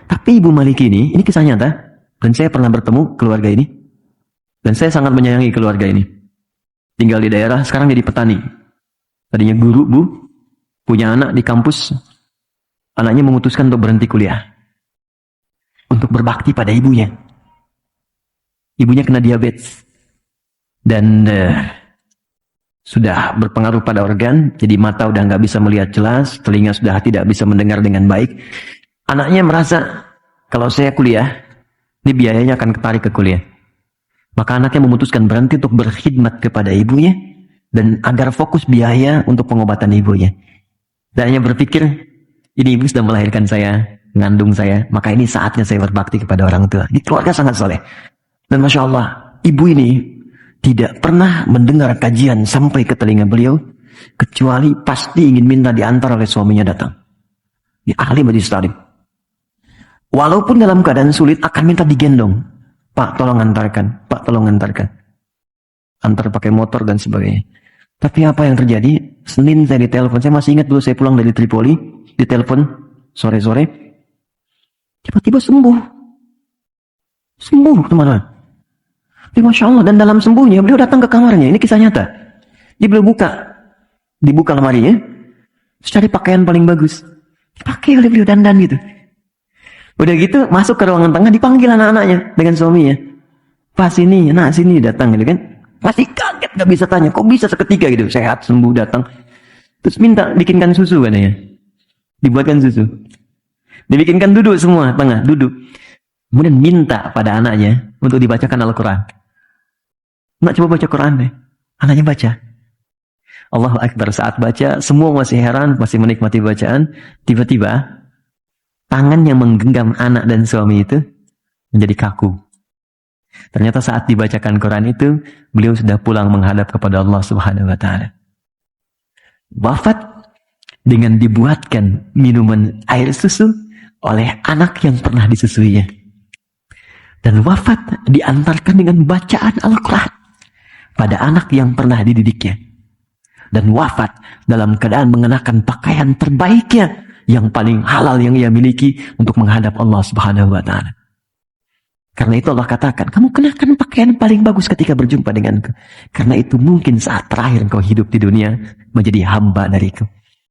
Tapi Ibu Maliki ini kisah nyata, dan saya pernah bertemu keluarga ini, dan saya sangat menyayangi keluarga ini. Tinggal di daerah, sekarang jadi petani. Tadinya guru, Bu, punya anak di kampus, anaknya memutuskan untuk berhenti kuliah, untuk berbakti pada ibunya. Ibunya kena diabetes, dan sudah berpengaruh pada organ, jadi mata udah nggak bisa melihat jelas, telinga sudah tidak bisa mendengar dengan baik. Anaknya merasa, kalau saya kuliah, ini biayanya akan ketarik ke kuliah. Maka anaknya memutuskan berhenti untuk berkhidmat kepada ibunya, dan agar fokus biaya untuk pengobatan ibunya. Dan hanya berpikir, ini ibu sudah melahirkan saya, mengandung saya, maka ini saatnya saya berbakti kepada orang tua. Ini keluarga sangat soleh. Dan Masya Allah, ibu ini tidak pernah mendengar kajian sampai ke telinga beliau, kecuali pasti ingin minta diantar oleh suaminya datang. Di ahli majlis taklim. Walaupun dalam keadaan sulit akan minta digendong. Pak tolong antarkan, Pak tolong antarkan. Antar pakai motor dan sebagainya. Tapi apa yang terjadi? Senin saya ditelepon, saya masih ingat dulu saya pulang dari Tripoli, ditelepon sore-sore. Tiba-tiba sembuh. Sembuh teman-teman. Masya Allah, dan dalam sembuhnya beliau datang ke kamarnya. Ini kisah nyata. Dia beliau dibuka lemarinya, cari pakaian paling bagus, pakai oleh beliau dandan gitu. Udah gitu masuk ke ruangan tengah, dipanggil anak-anaknya dengan suaminya. Pas sini, nak sini, datang gitu kan. Masih kaget, gak bisa tanya, kok bisa seketika gitu, sehat, sembuh, datang. Terus minta bikinkan susu katanya. Dibuatkan susu. Dibikinkan duduk semua, tengah, duduk. Kemudian minta pada anaknya untuk dibacakan Al-Quran. Nak coba baca Quran deh. Anaknya baca. Allahu Akbar, saat baca, semua masih heran, masih menikmati bacaan. Tiba-tiba, tangan yang menggenggam anak dan suami itu menjadi kaku. Ternyata saat dibacakan Quran itu, beliau sudah pulang menghadap kepada Allah Subhanahu wa Ta'ala. Wafat dengan dibuatkan minuman air susu oleh anak yang pernah disusuinya. Dan wafat diantarkan dengan bacaan Al-Quran pada anak yang pernah dididiknya. Dan wafat dalam keadaan mengenakan pakaian terbaiknya yang paling halal yang ia miliki untuk menghadap Allah Subhanahu wa Ta'ala. Karena itu Allah katakan, kamu kenakan pakaian paling bagus ketika berjumpa denganku. Karena itu mungkin saat terakhir engkau hidup di dunia menjadi hamba dariku.